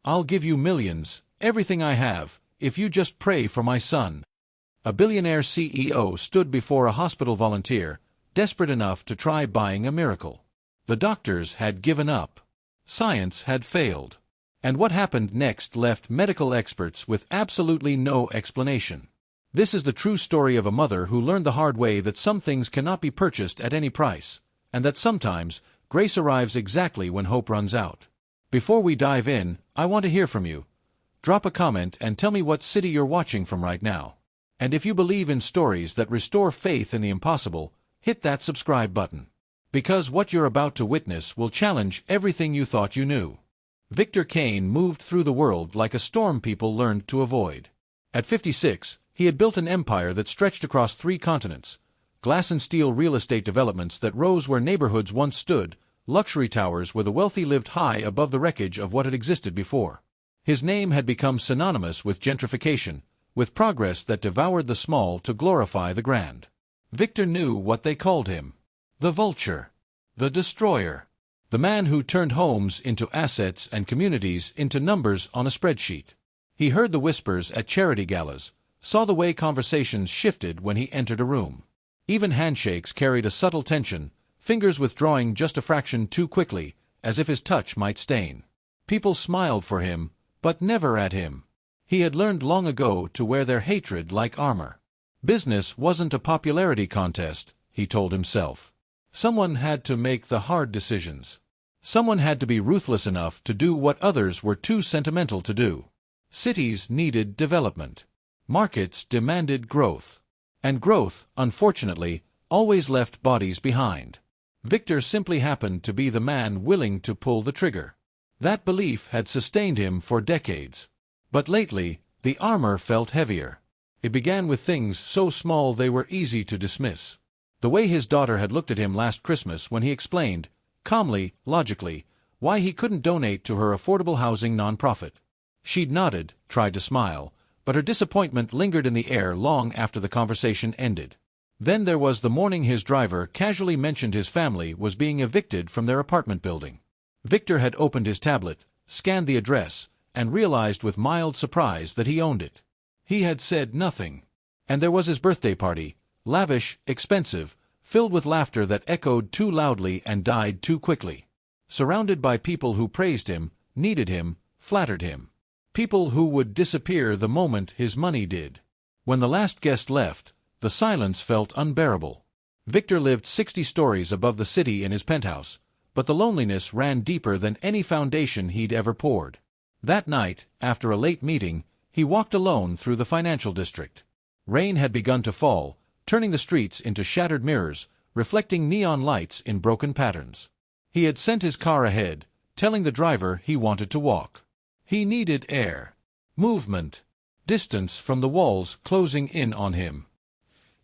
I'll give you millions, everything I have, if you just pray for my son." A billionaire CEO stood before a hospital volunteer, desperate enough to try buying a miracle. The doctors had given up. Science had failed. And what happened next left medical experts with absolutely no explanation. This is the true story of a mother who learned the hard way that some things cannot be purchased at any price, and that sometimes grace arrives exactly when hope runs out. Before we dive in, I want to hear from you. Drop a comment and tell me what city you're watching from right now. And if you believe in stories that restore faith in the impossible, hit that subscribe button. Because what you're about to witness will challenge everything you thought you knew. Victor Kane moved through the world like a storm people learned to avoid. At 56, he had built an empire that stretched across 3 continents. Glass and steel real estate developments that rose where neighborhoods once stood, luxury towers where the wealthy lived high above the wreckage of what had existed before. His name had become synonymous with gentrification, with progress that devoured the small to glorify the grand. Victor knew what they called him. The Vulture. The Destroyer. The man who turned homes into assets and communities into numbers on a spreadsheet. He heard the whispers at charity galas, saw the way conversations shifted when he entered a room. Even handshakes carried a subtle tension, fingers withdrawing just a fraction too quickly, as if his touch might stain. People smiled for him, but never at him. He had learned long ago to wear their hatred like armor. Business wasn't a popularity contest, he told himself. Someone had to make the hard decisions. Someone had to be ruthless enough to do what others were too sentimental to do. Cities needed development. Markets demanded growth. And growth, unfortunately, always left bodies behind. Victor simply happened to be the man willing to pull the trigger. That belief had sustained him for decades. But lately, the armor felt heavier. It began with things so small they were easy to dismiss. The way his daughter had looked at him last Christmas when he explained, calmly, logically, why he couldn't donate to her affordable housing nonprofit. She'd nodded, tried to smile, but her disappointment lingered in the air long after the conversation ended. Then there was the morning his driver casually mentioned his family was being evicted from their apartment building. Victor had opened his tablet, scanned the address, and realized with mild surprise that he owned it. He had said nothing. And there was his birthday party, lavish, expensive, filled with laughter that echoed too loudly and died too quickly. Surrounded by people who praised him, needed him, flattered him. People who would disappear the moment his money did. When the last guest left, the silence felt unbearable. Victor lived 60 stories above the city in his penthouse, but the loneliness ran deeper than any foundation he'd ever poured. That night, after a late meeting, he walked alone through the financial district. Rain had begun to fall, turning the streets into shattered mirrors, reflecting neon lights in broken patterns. He had sent his car ahead, telling the driver he wanted to walk. He needed air, movement, distance from the walls closing in on him.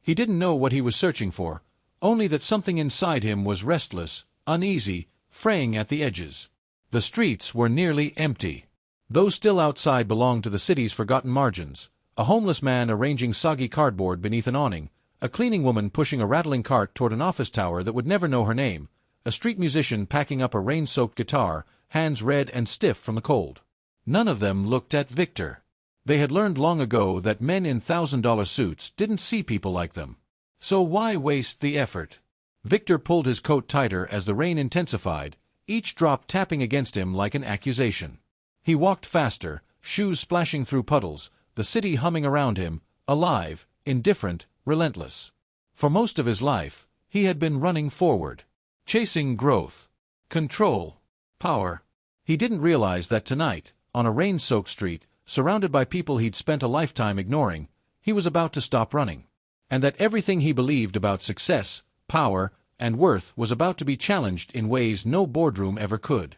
He didn't know what he was searching for, only that something inside him was restless, uneasy, fraying at the edges. The streets were nearly empty. Those still outside belonged to the city's forgotten margins. A homeless man arranging soggy cardboard beneath an awning, a cleaning woman pushing a rattling cart toward an office tower that would never know her name, a street musician packing up a rain-soaked guitar, hands red and stiff from the cold. None of them looked at Victor. They had learned long ago that men in $1,000 suits didn't see people like them. So why waste the effort? Victor pulled his coat tighter as the rain intensified, each drop tapping against him like an accusation. He walked faster, shoes splashing through puddles, the city humming around him, alive, indifferent, relentless. For most of his life, he had been running forward, chasing growth, control, power. He didn't realize that tonight, on a rain-soaked street, surrounded by people he'd spent a lifetime ignoring, he was about to stop running. And that everything he believed about success, power, and worth was about to be challenged in ways no boardroom ever could.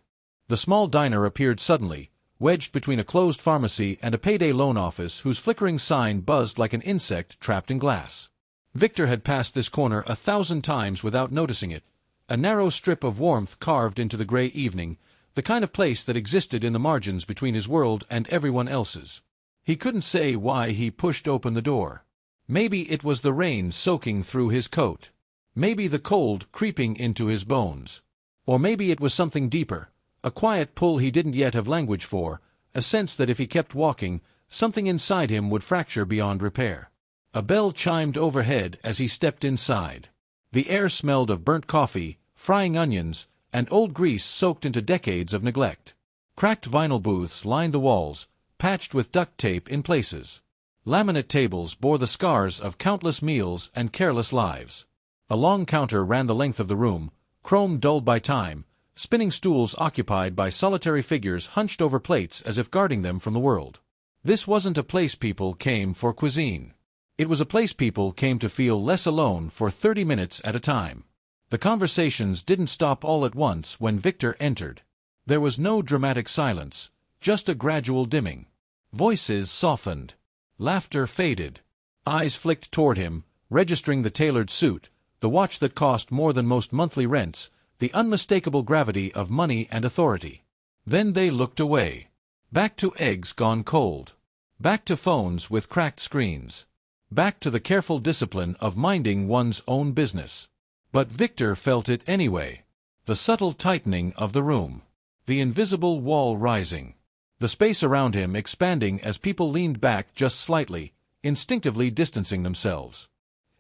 The small diner appeared suddenly, wedged between a closed pharmacy and a payday loan office whose flickering sign buzzed like an insect trapped in glass. Victor had passed this corner 1,000 times without noticing it, a narrow strip of warmth carved into the gray evening, the kind of place that existed in the margins between his world and everyone else's. He couldn't say why he pushed open the door. Maybe it was the rain soaking through his coat. Maybe the cold creeping into his bones. Or maybe it was something deeper, a quiet pull he didn't yet have language for, a sense that if he kept walking, something inside him would fracture beyond repair. A bell chimed overhead as he stepped inside. The air smelled of burnt coffee, frying onions, and old grease soaked into decades of neglect. Cracked vinyl booths lined the walls, patched with duct tape in places. Laminate tables bore the scars of countless meals and careless lives. A long counter ran the length of the room, chrome dulled by time, spinning stools occupied by solitary figures hunched over plates as if guarding them from the world. This wasn't a place people came for cuisine. It was a place people came to feel less alone for 30 minutes at a time. The conversations didn't stop all at once when Victor entered. There was no dramatic silence, just a gradual dimming. Voices softened. Laughter faded. Eyes flicked toward him, registering the tailored suit, the watch that cost more than most monthly rents, the unmistakable gravity of money and authority. Then they looked away. Back to eggs gone cold. Back to phones with cracked screens. Back to the careful discipline of minding one's own business. But Victor felt it anyway. The subtle tightening of the room. The invisible wall rising. The space around him expanding as people leaned back just slightly, instinctively distancing themselves.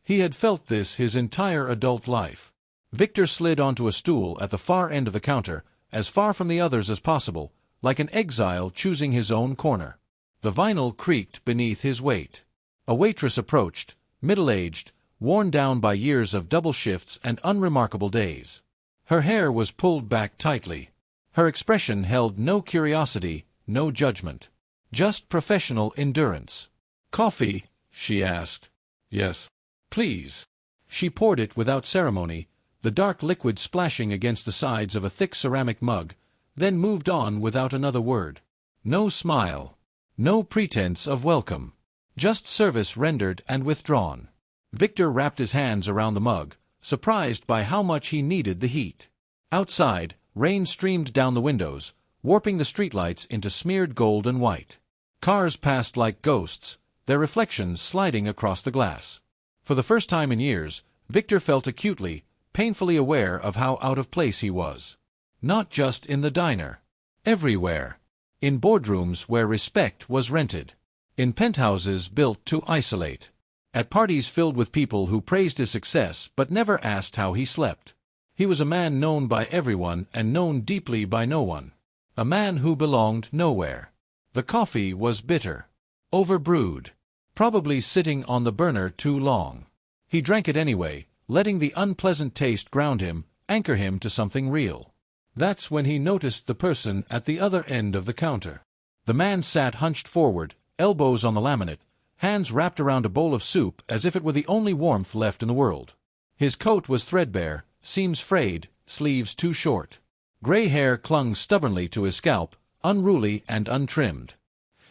He had felt this his entire adult life. Victor slid onto a stool at the far end of the counter, as far from the others as possible, like an exile choosing his own corner. The vinyl creaked beneath his weight. A waitress approached, middle-aged, worn down by years of double shifts and unremarkable days. Her hair was pulled back tightly. Her expression held no curiosity, no judgment. Just professional endurance. "Coffee?" she asked. "Yes." "Please." She poured it without ceremony, the dark liquid splashing against the sides of a thick ceramic mug, then moved on without another word. No smile. No pretense of welcome. Just service rendered and withdrawn. Victor wrapped his hands around the mug, surprised by how much he needed the heat. Outside, rain streamed down the windows, warping the streetlights into smeared gold and white. Cars passed like ghosts, their reflections sliding across the glass. For the first time in years, Victor felt acutely, painfully aware of how out of place he was. Not just in the diner. Everywhere. In boardrooms where respect was rented. In penthouses built to isolate. At parties filled with people who praised his success but never asked how he slept. He was a man known by everyone and known deeply by no one. A man who belonged nowhere. The coffee was bitter. Overbrewed. Probably sitting on the burner too long. He drank it anyway, letting the unpleasant taste ground him, anchor him to something real. That's when he noticed the person at the other end of the counter. The man sat hunched forward, elbows on the laminate, hands wrapped around a bowl of soup as if it were the only warmth left in the world. His coat was threadbare, seams frayed, sleeves too short. Gray hair clung stubbornly to his scalp, unruly and untrimmed.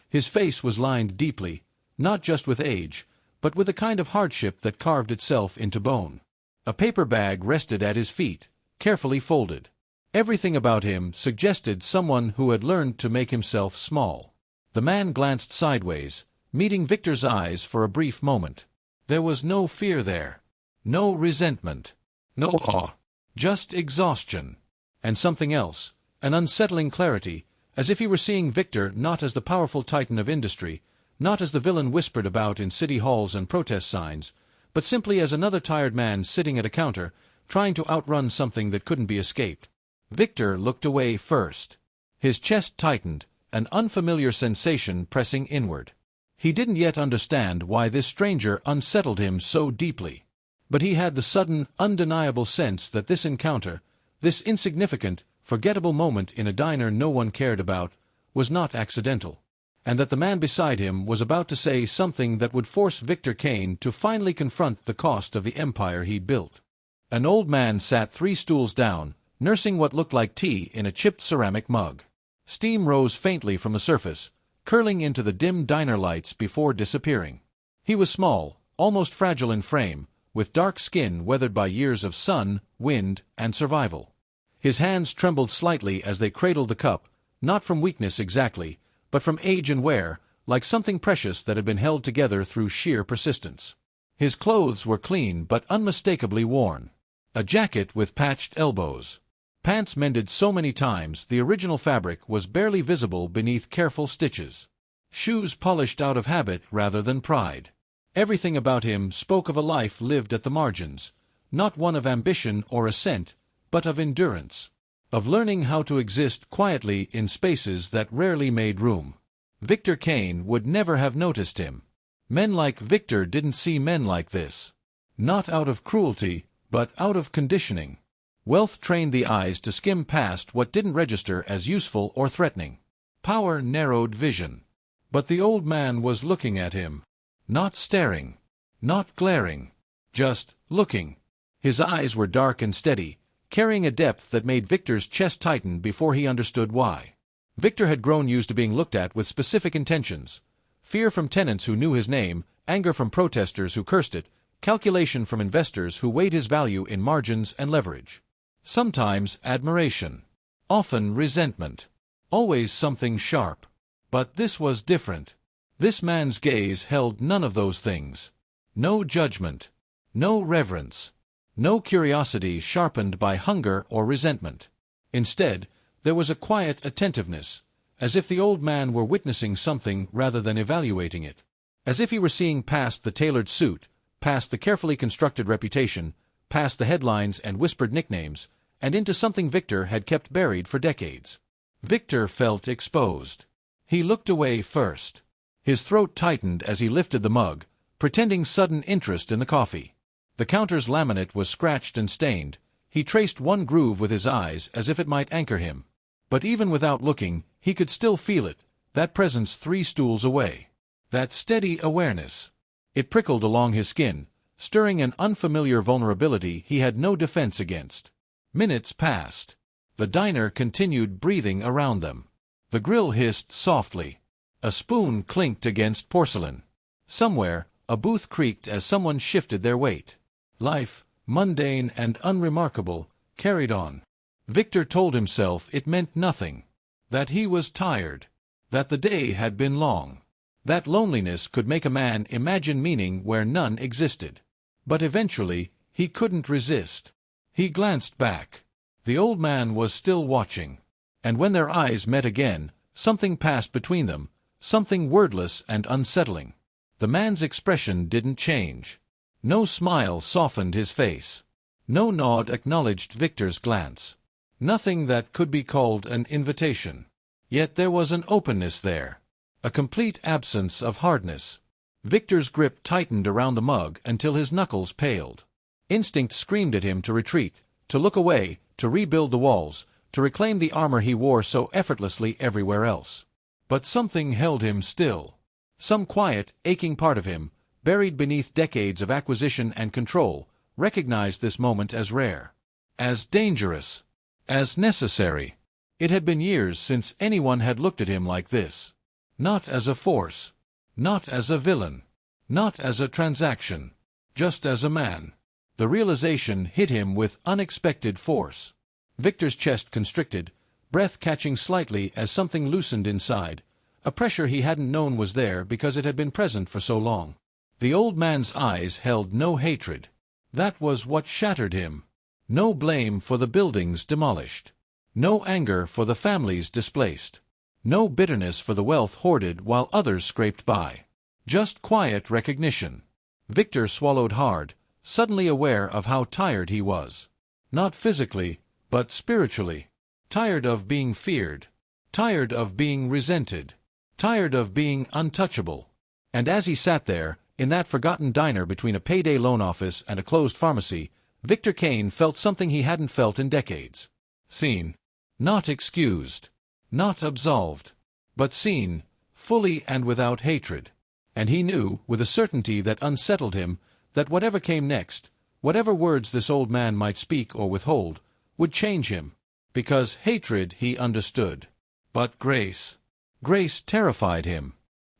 His face was lined deeply, not just with age, but with a kind of hardship that carved itself into bone. A paper bag rested at his feet, carefully folded. Everything about him suggested someone who had learned to make himself small. The man glanced sideways, meeting Victor's eyes for a brief moment. There was no fear there. No resentment. No awe. Just exhaustion. And something else, an unsettling clarity, as if he were seeing Victor not as the powerful titan of industry, not as the villain whispered about in city halls and protest signs, but simply as another tired man sitting at a counter, trying to outrun something that couldn't be escaped. Victor looked away first. His chest tightened, an unfamiliar sensation pressing inward. He didn't yet understand why this stranger unsettled him so deeply. But he had the sudden, undeniable sense that this encounter, this insignificant, forgettable moment in a diner no one cared about, was not accidental, and that the man beside him was about to say something that would force Victor Kane to finally confront the cost of the empire he'd built. An old man sat 3 stools down, nursing what looked like tea in a chipped ceramic mug. Steam rose faintly from the surface, curling into the dim diner lights before disappearing. He was small, almost fragile in frame, with dark skin weathered by years of sun, wind, and survival. His hands trembled slightly as they cradled the cup, not from weakness exactly, but from age and wear, like something precious that had been held together through sheer persistence. His clothes were clean but unmistakably worn. A jacket with patched elbows. Pants mended so many times the original fabric was barely visible beneath careful stitches. Shoes polished out of habit rather than pride. Everything about him spoke of a life lived at the margins, not one of ambition or ascent, but of endurance, of learning how to exist quietly in spaces that rarely made room. Victor Kane would never have noticed him. Men like Victor didn't see men like this. Not out of cruelty, but out of conditioning. Wealth trained the eyes to skim past what didn't register as useful or threatening. Power narrowed vision. But the old man was looking at him. Not staring. Not glaring. Just looking. His eyes were dark and steady, carrying a depth that made Victor's chest tighten before he understood why. Victor had grown used to being looked at with specific intentions. Fear from tenants who knew his name, anger from protesters who cursed it, calculation from investors who weighed his value in margins and leverage. Sometimes admiration. Often resentment. Always something sharp. But this was different. This man's gaze held none of those things. No judgment. No reverence. No curiosity sharpened by hunger or resentment. Instead, there was a quiet attentiveness, as if the old man were witnessing something rather than evaluating it. As if he were seeing past the tailored suit, past the carefully constructed reputation, past the headlines and whispered nicknames, and into something Victor had kept buried for decades. Victor felt exposed. He looked away first. His throat tightened as he lifted the mug, pretending sudden interest in the coffee. The counter's laminate was scratched and stained. He traced one groove with his eyes as if it might anchor him. But even without looking, he could still feel it, that presence 3 stools away. That steady awareness. It prickled along his skin, stirring an unfamiliar vulnerability he had no defense against. Minutes passed. The diner continued breathing around them. The grill hissed softly. A spoon clinked against porcelain. Somewhere, a booth creaked as someone shifted their weight. Life, mundane and unremarkable, carried on. Victor told himself it meant nothing. That he was tired. That the day had been long. That loneliness could make a man imagine meaning where none existed. But eventually, he couldn't resist. He glanced back. The old man was still watching. And when their eyes met again, something passed between them, something wordless and unsettling. The man's expression didn't change. No smile softened his face. No nod acknowledged Victor's glance. Nothing that could be called an invitation. Yet there was an openness there. A complete absence of hardness. Victor's grip tightened around the mug until his knuckles paled. Instinct screamed at him to retreat, to look away, to rebuild the walls, to reclaim the armor he wore so effortlessly everywhere else. But something held him still. Some quiet, aching part of him, buried beneath decades of acquisition and control, recognized this moment as rare, as dangerous, as necessary. It had been years since anyone had looked at him like this. Not as a force. Not as a villain. Not as a transaction. Just as a man. The realization hit him with unexpected force. Victor's chest constricted, breath catching slightly as something loosened inside, a pressure he hadn't known was there because it had been present for so long. The old man's eyes held no hatred. That was what shattered him. No blame for the buildings demolished. No anger for the families displaced. No bitterness for the wealth hoarded while others scraped by. Just quiet recognition. Victor swallowed hard, suddenly aware of how tired he was. Not physically, but spiritually. Tired of being feared. Tired of being resented. Tired of being untouchable. And as he sat there, in that forgotten diner between a payday loan office and a closed pharmacy, Victor Kane felt something he hadn't felt in decades. Seen. Not excused. Not absolved. But seen, fully and without hatred. And he knew, with a certainty that unsettled him, that whatever came next, whatever words this old man might speak or withhold, would change him. Because hatred he understood. But grace. Grace terrified him.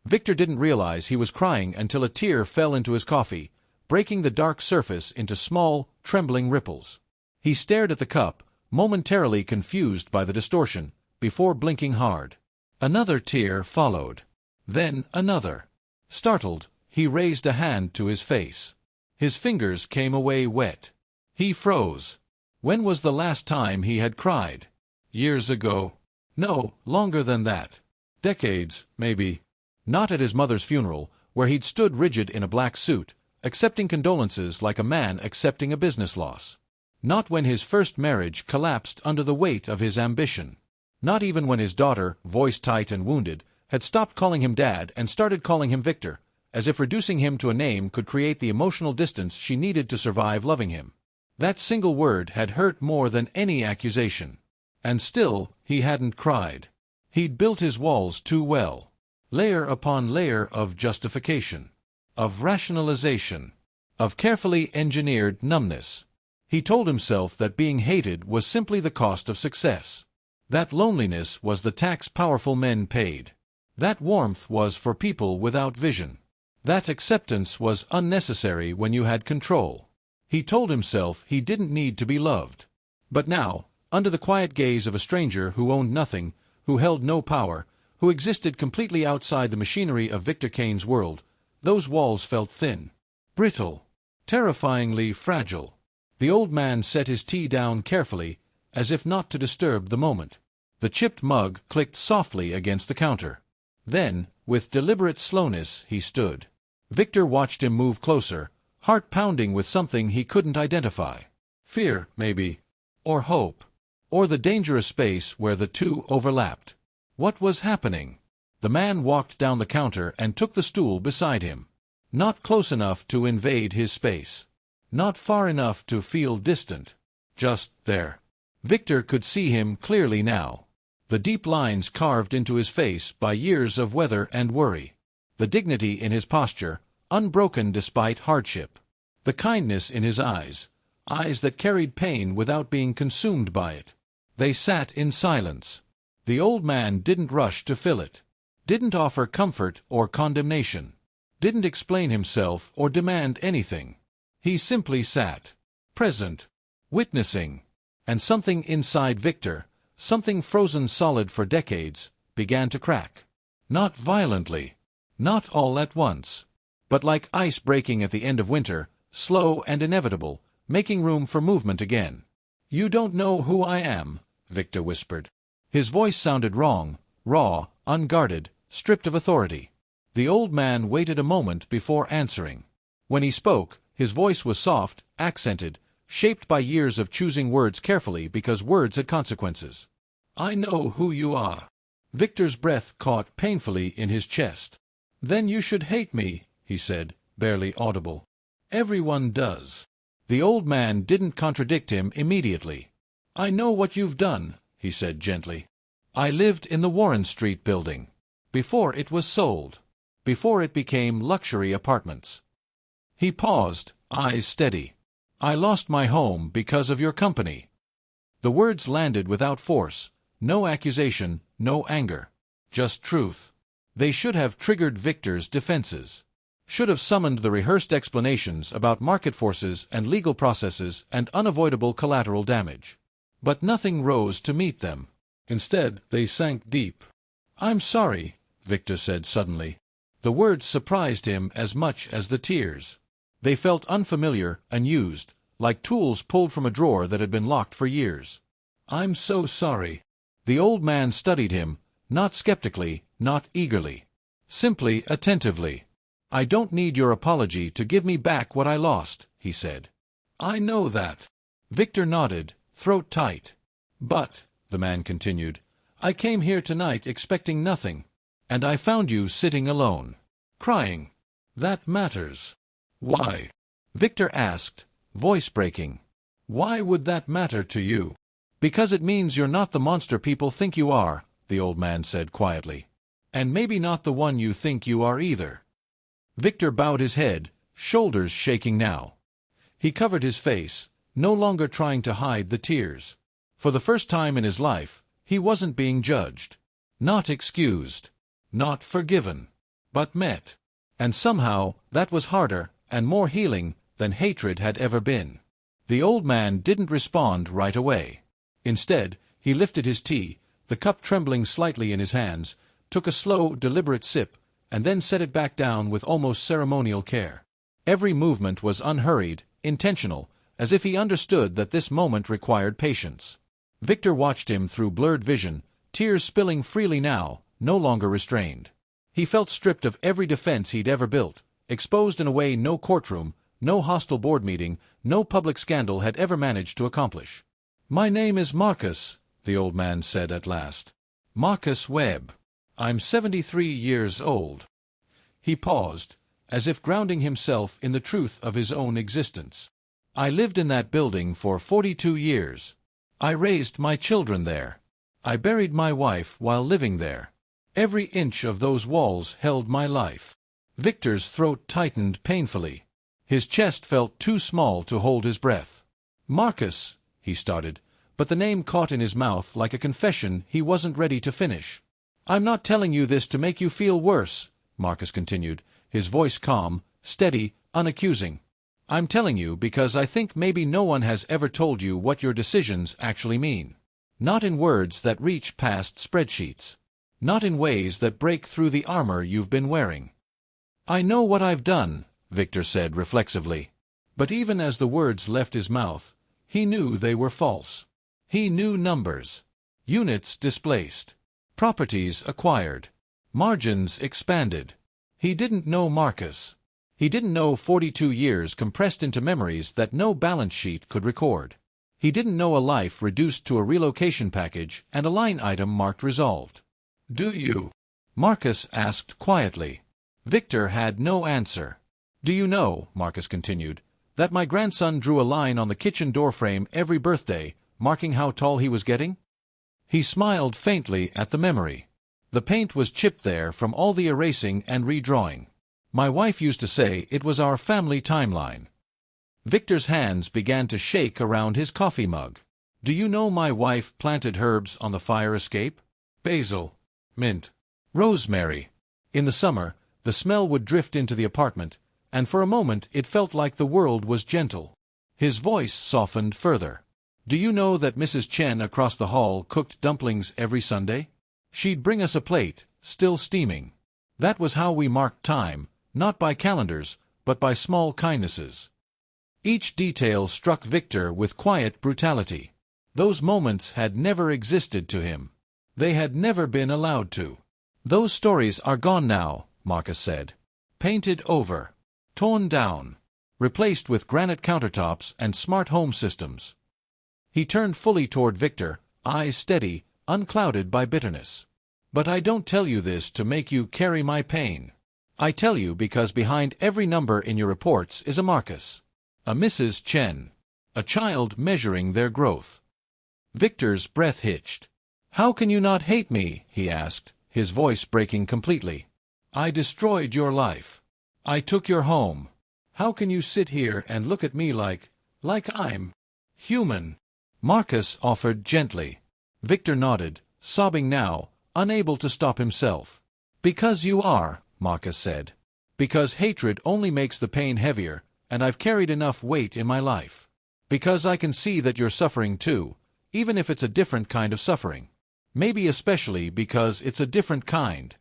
Victor didn't realize he was crying until a tear fell into his coffee, breaking the dark surface into small, trembling ripples. He stared at the cup, momentarily confused by the distortion, before blinking hard. Another tear followed. Then another. Startled, he raised a hand to his face. His fingers came away wet. He froze. When was the last time he had cried? Years ago. No, longer than that. Decades, maybe. Not at his mother's funeral, where he'd stood rigid in a black suit, accepting condolences like a man accepting a business loss. Not when his first marriage collapsed under the weight of his ambition. Not even when his daughter, voice tight and wounded, had stopped calling him Dad and started calling him Victor, as if reducing him to a name could create the emotional distance she needed to survive loving him. That single word had hurt more than any accusation. And still, he hadn't cried. He'd built his walls too well. Layer upon layer of justification. Of rationalization. Of carefully engineered numbness. He told himself that being hated was simply the cost of success. That loneliness was the tax powerful men paid. That warmth was for people without vision. That acceptance was unnecessary when you had control. He told himself he didn't need to be loved. But now, under the quiet gaze of a stranger who owned nothing, who held no power, who existed completely outside the machinery of Victor Kane's world, those walls felt thin, brittle, terrifyingly fragile. The old man set his tea down carefully, as if not to disturb the moment. The chipped mug clicked softly against the counter. Then, with deliberate slowness, he stood. Victor watched him move closer, heart pounding with something he couldn't identify. Fear, maybe. Or hope. Or the dangerous space where the two overlapped. What was happening? The man walked down the counter and took the stool beside him. Not close enough to invade his space. Not far enough to feel distant. Just there. Victor could see him clearly now. The deep lines carved into his face by years of weather and worry. The dignity in his posture, unbroken despite hardship. The kindness in his eyes, eyes that carried pain without being consumed by it. They sat in silence. The old man didn't rush to fill it. Didn't offer comfort or condemnation. Didn't explain himself or demand anything. He simply sat, present, witnessing. And something inside Victor, something frozen solid for decades, began to crack. Not violently. Not all at once. But like ice breaking at the end of winter, slow and inevitable, making room for movement again. "You don't know who I am," Victor whispered. His voice sounded wrong, raw, unguarded, stripped of authority. The old man waited a moment before answering. When he spoke, his voice was soft, accented, shaped by years of choosing words carefully because words had consequences. "I know who you are." Victor's breath caught painfully in his chest. "Then you should hate me," he said, barely audible. "Everyone does." The old man didn't contradict him immediately. "I know what you've done," he said gently. "I lived in the Warren Street building. Before it was sold. Before it became luxury apartments." He paused, eyes steady. "I lost my home because of your company." The words landed without force, no accusation, no anger. Just truth. They should have triggered Victor's defenses. Should have summoned the rehearsed explanations about market forces and legal processes and unavoidable collateral damage. But nothing rose to meet them. Instead, they sank deep. "I'm sorry," Victor said suddenly. The words surprised him as much as the tears. They felt unfamiliar, unused, like tools pulled from a drawer that had been locked for years. "I'm so sorry." The old man studied him, not skeptically, not eagerly. Simply attentively. "I don't need your apology to give me back what I lost," he said. "I know that." Victor nodded, throat tight. "But," the man continued, "I came here tonight expecting nothing. And I found you sitting alone. Crying. That matters." "Why?" Victor asked, voice breaking. "Why would that matter to you?" "Because it means you're not the monster people think you are," the old man said quietly. "And maybe not the one you think you are either." Victor bowed his head, shoulders shaking now. He covered his face, no longer trying to hide the tears. For the first time in his life, he wasn't being judged. Not excused. Not forgiven. But met. And somehow, that was harder and more healing than hatred had ever been. The old man didn't respond right away. Instead, he lifted his tea, the cup trembling slightly in his hands, took a slow, deliberate sip, and then set it back down with almost ceremonial care. Every movement was unhurried, intentional, as if he understood that this moment required patience. Victor watched him through blurred vision, tears spilling freely now, no longer restrained. He felt stripped of every defense he'd ever built, exposed in a way no courtroom, no hostile board meeting, no public scandal had ever managed to accomplish. "My name is Marcus," the old man said at last. "Marcus Webb. I'm 73 years old." He paused, as if grounding himself in the truth of his own existence. "I lived in that building for 42 years. I raised my children there. I buried my wife while living there. Every inch of those walls held my life." Victor's throat tightened painfully. His chest felt too small to hold his breath. "Marcus," he started, but the name caught in his mouth like a confession he wasn't ready to finish. "I'm not telling you this to make you feel worse," Marcus continued, his voice calm, steady, unaccusing. "I'm telling you because I think maybe no one has ever told you what your decisions actually mean. Not in words that reach past spreadsheets. Not in ways that break through the armor you've been wearing." "I know what I've done," Victor said reflexively. But even as the words left his mouth, he knew they were false. He knew numbers. Units displaced. Properties acquired. Margins expanded. He didn't know Marcus. He didn't know 42 years compressed into memories that no balance sheet could record. He didn't know a life reduced to a relocation package and a line item marked resolved. "Do you?" Marcus asked quietly. Victor had no answer. "Do you know," Marcus continued, "that my grandson drew a line on the kitchen doorframe every birthday, marking how tall he was getting?" He smiled faintly at the memory. The paint was chipped there from all the erasing and redrawing. "My wife used to say it was our family timeline." Victor's hands began to shake around his coffee mug. "Do you know my wife planted herbs on the fire escape? Basil, mint, rosemary. In the summer, the smell would drift into the apartment, and for a moment it felt like the world was gentle." His voice softened further. "Do you know that Mrs. Chen across the hall cooked dumplings every Sunday? She'd bring us a plate, still steaming. That was how we marked time, not by calendars, but by small kindnesses." Each detail struck Victor with quiet brutality. Those moments had never existed to him. They had never been allowed to. "Those stories are gone now," Marcus said. "Painted over. Torn down. Replaced with granite countertops and smart home systems." He turned fully toward Victor, eyes steady, unclouded by bitterness. "But I don't tell you this to make you carry my pain. I tell you because behind every number in your reports is a Marcus. A Mrs. Chen. A child measuring their growth." Victor's breath hitched. "How can you not hate me?" he asked, his voice breaking completely. "I destroyed your life. I took your home. How can you sit here and look at me like I'm human?" Marcus offered gently. Victor nodded, sobbing now, unable to stop himself. "Because you are," Marcus said. "Because hatred only makes the pain heavier, and I've carried enough weight in my life. Because I can see that you're suffering too, even if it's a different kind of suffering. Maybe especially because it's a different kind."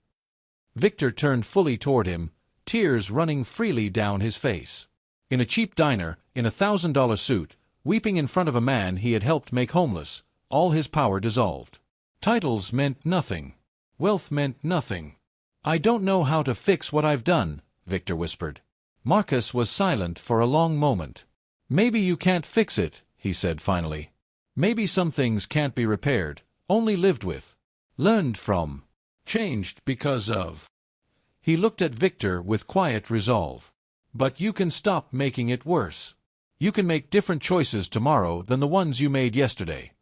Victor turned fully toward him, tears running freely down his face. In a cheap diner, in a $1,000 suit, weeping in front of a man he had helped make homeless, all his power dissolved. Titles meant nothing. Wealth meant nothing. "I don't know how to fix what I've done," Victor whispered. Marcus was silent for a long moment. "Maybe you can't fix it," he said finally. "Maybe some things can't be repaired, only lived with. Learned from. Changed because of." He looked at Victor with quiet resolve. "But you can stop making it worse. You can make different choices tomorrow than the ones you made yesterday."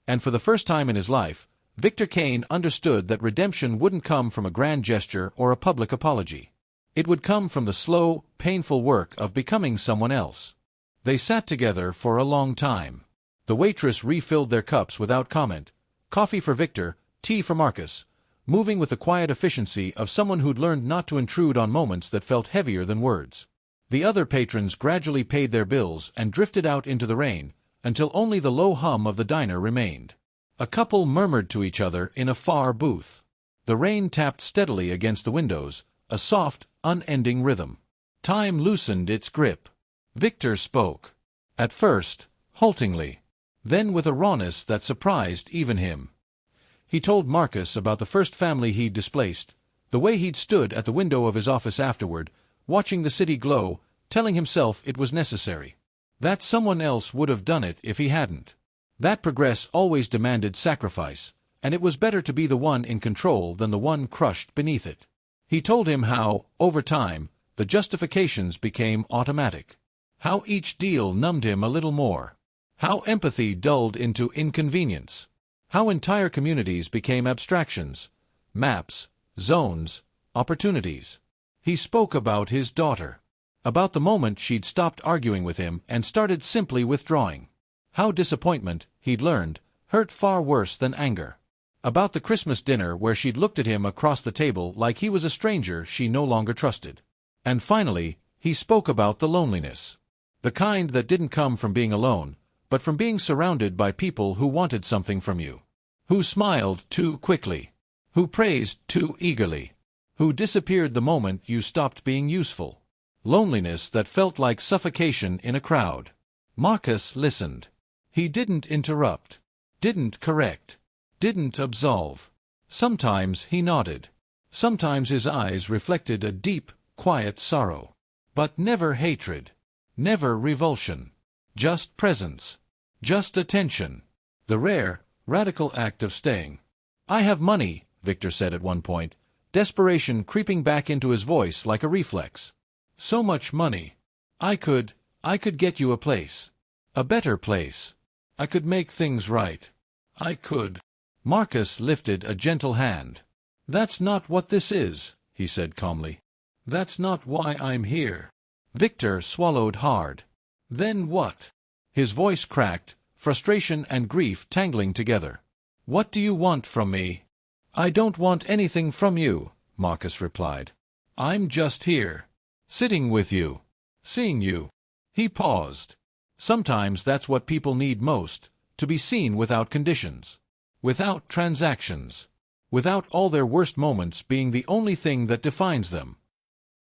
And for the first time in his life, Victor Kane understood that redemption wouldn't come from a grand gesture or a public apology. It would come from the slow, painful work of becoming someone else. They sat together for a long time. The waitress refilled their cups without comment. Coffee for Victor, tea for Marcus, moving with the quiet efficiency of someone who'd learned not to intrude on moments that felt heavier than words. The other patrons gradually paid their bills and drifted out into the rain, until only the low hum of the diner remained. A couple murmured to each other in a far booth. The rain tapped steadily against the windows, a soft, unending rhythm. Time loosened its grip. Victor spoke. At first, haltingly. Then with a rawness that surprised even him. He told Marcus about the first family he'd displaced, the way he'd stood at the window of his office afterward, watching the city glow, telling himself it was necessary. That someone else would have done it if he hadn't. That progress always demanded sacrifice, and it was better to be the one in control than the one crushed beneath it. He told him how, over time, the justifications became automatic. How each deal numbed him a little more. How empathy dulled into inconvenience. How entire communities became abstractions, maps, zones, opportunities. He spoke about his daughter. About the moment she'd stopped arguing with him and started simply withdrawing. How disappointment, he'd learned, hurt far worse than anger. About the Christmas dinner where she'd looked at him across the table like he was a stranger she no longer trusted. And finally, he spoke about the loneliness. The kind that didn't come from being alone, but from being surrounded by people who wanted something from you. Who smiled too quickly. Who praised too eagerly. Who disappeared the moment you stopped being useful. Loneliness that felt like suffocation in a crowd. Marcus listened. He didn't interrupt. Didn't correct. Didn't absolve. Sometimes he nodded. Sometimes his eyes reflected a deep, quiet sorrow. But never hatred. Never revulsion. Just presence. Just attention. The rare, radical act of staying. "I have money," Victor said at one point, desperation creeping back into his voice like a reflex. "So much money. I could get you a place. A better place. I could make things right. I could." Marcus lifted a gentle hand. "That's not what this is," he said calmly. "That's not why I'm here." Victor swallowed hard. "Then what?" His voice cracked, frustration and grief tangling together. "What do you want from me?" "I don't want anything from you," Marcus replied. "I'm just here. Sitting with you. Seeing you." He paused. Sometimes that's what people need most, to be seen without conditions. Without transactions. Without all their worst moments being the only thing that defines them.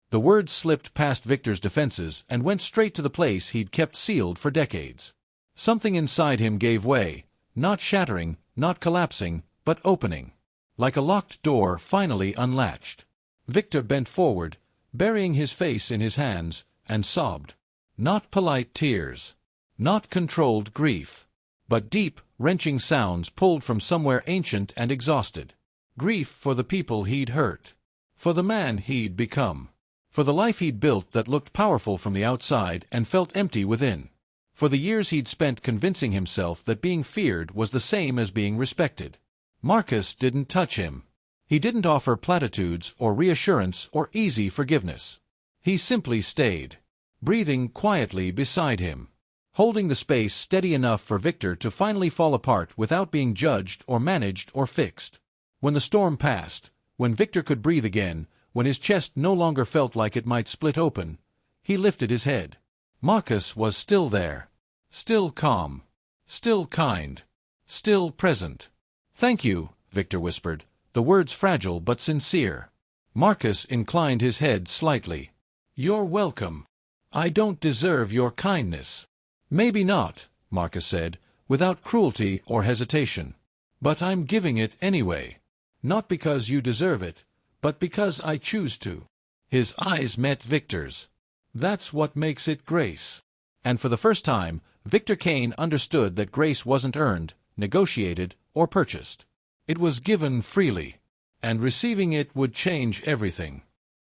The words slipped past Victor's defenses and went straight to the place he'd kept sealed for decades. Something inside him gave way, not shattering, not collapsing, but opening. Like a locked door finally unlatched. Victor bent forward, burying his face in his hands, and sobbed. Not polite tears. Not controlled grief. But deep, wrenching sounds pulled from somewhere ancient and exhausted. Grief for the people he'd hurt. For the man he'd become. For the life he'd built that looked powerful from the outside and felt empty within. For the years he'd spent convincing himself that being feared was the same as being respected. Marcus didn't touch him. He didn't offer platitudes or reassurance or easy forgiveness. He simply stayed, breathing quietly beside him, holding the space steady enough for Victor to finally fall apart without being judged or managed or fixed. When the storm passed, when Victor could breathe again, when his chest no longer felt like it might split open, he lifted his head. Marcus was still there. Still calm. Still kind. Still present. "Thank you," Victor whispered, the words fragile but sincere. Marcus inclined his head slightly. "You're welcome. I don't deserve your kindness." "Maybe not," Marcus said, without cruelty or hesitation. "But I'm giving it anyway. Not because you deserve it, but because I choose to." His eyes met Victor's. "That's what makes it grace." And for the first time, Victor Kane understood that grace wasn't earned, negotiated, or purchased. It was given freely. And receiving it would change everything.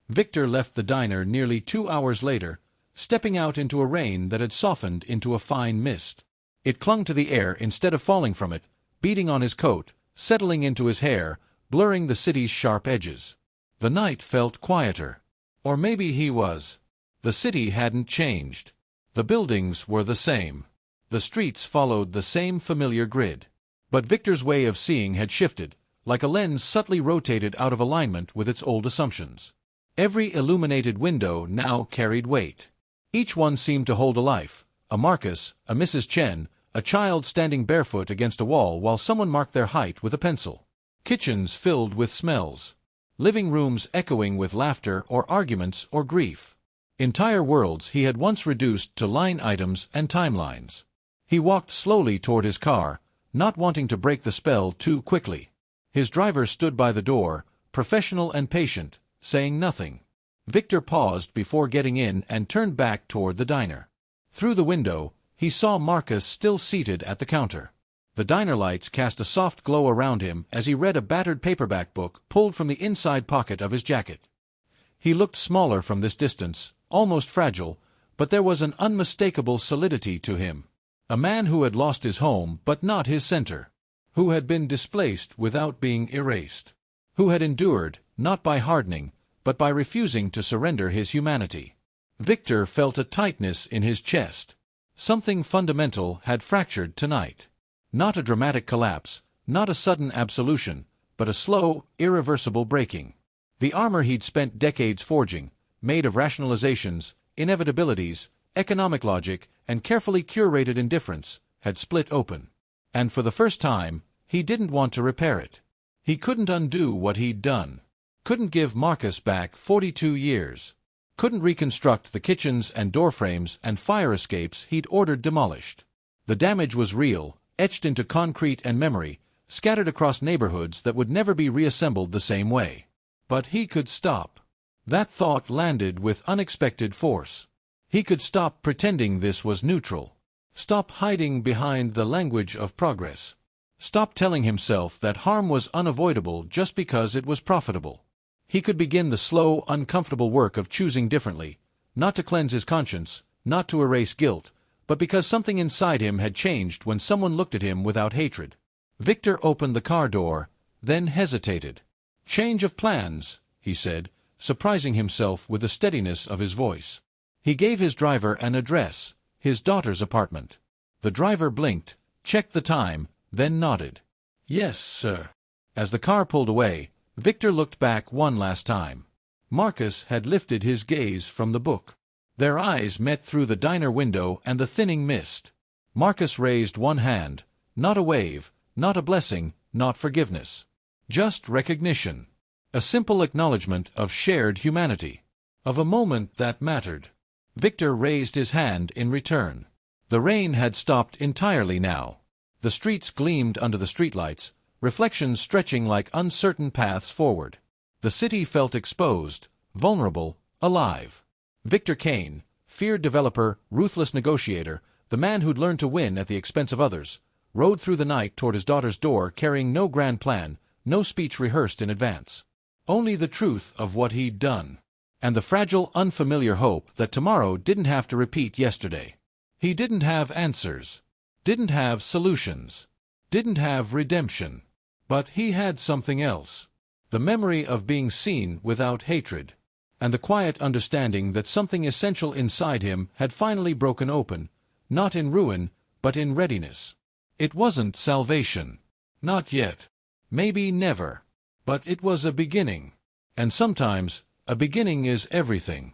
Victor left the diner nearly 2 hours later, stepping out into a rain that had softened into a fine mist. It clung to the air instead of falling from it, beating on his coat, settling into his hair, blurring the city's sharp edges. The night felt quieter. Or maybe he was. The city hadn't changed. The buildings were the same. The streets followed the same familiar grid. But Victor's way of seeing had shifted, like a lens subtly rotated out of alignment with its old assumptions. Every illuminated window now carried weight. Each one seemed to hold a life, a Marcus, a Mrs. Chen, a child standing barefoot against a wall while someone marked their height with a pencil. Kitchens filled with smells. Living rooms echoing with laughter or arguments or grief. Entire worlds he had once reduced to line items and timelines. He walked slowly toward his car, not wanting to break the spell too quickly. His driver stood by the door, professional and patient, saying nothing. Victor paused before getting in and turned back toward the diner. Through the window, he saw Marcus still seated at the counter. The diner lights cast a soft glow around him as he read a battered paperback book pulled from the inside pocket of his jacket. He looked smaller from this distance, almost fragile, but there was an unmistakable solidity to him. A man who had lost his home but not his center. Who had been displaced without being erased. Who had endured, not by hardening, but by refusing to surrender his humanity. Victor felt a tightness in his chest. Something fundamental had fractured tonight. Not a dramatic collapse, not a sudden absolution, but a slow, irreversible breaking. The armor he'd spent decades forging, made of rationalizations, inevitabilities, economic logic, and carefully curated indifference, had split open. And for the first time, he didn't want to repair it. He couldn't undo what he'd done. Couldn't give Marcus back 42 years. Couldn't reconstruct the kitchens and doorframes and fire escapes he'd ordered demolished. The damage was real, etched into concrete and memory, scattered across neighborhoods that would never be reassembled the same way. But he could stop. That thought landed with unexpected force. He could stop pretending this was neutral. Stop hiding behind the language of progress. Stop telling himself that harm was unavoidable just because it was profitable. He could begin the slow, uncomfortable work of choosing differently, not to cleanse his conscience, not to erase guilt, but because something inside him had changed when someone looked at him without hatred. Victor opened the car door, then hesitated. "Change of plans," he said, surprising himself with the steadiness of his voice. He gave his driver an address, his daughter's apartment. The driver blinked, checked the time, then nodded. "Yes, sir." As the car pulled away, Victor looked back one last time. Marcus had lifted his gaze from the book. Their eyes met through the diner window and the thinning mist. Marcus raised one hand, not a wave, not a blessing, not forgiveness. Just recognition. A simple acknowledgement of shared humanity. Of a moment that mattered. Victor raised his hand in return. The rain had stopped entirely now. The streets gleamed under the streetlights, reflections stretching like uncertain paths forward. The city felt exposed, vulnerable, alive. Victor Kane, feared developer, ruthless negotiator, the man who'd learned to win at the expense of others, rode through the night toward his daughter's door carrying no grand plan, no speech rehearsed in advance. Only the truth of what he'd done. And the fragile, unfamiliar hope that tomorrow didn't have to repeat yesterday. He didn't have answers. Didn't have solutions. Didn't have redemption. But he had something else. The memory of being seen without hatred. And the quiet understanding that something essential inside him had finally broken open, not in ruin, but in readiness. It wasn't salvation. Not yet. Maybe never. But it was a beginning. And sometimes, a beginning is everything.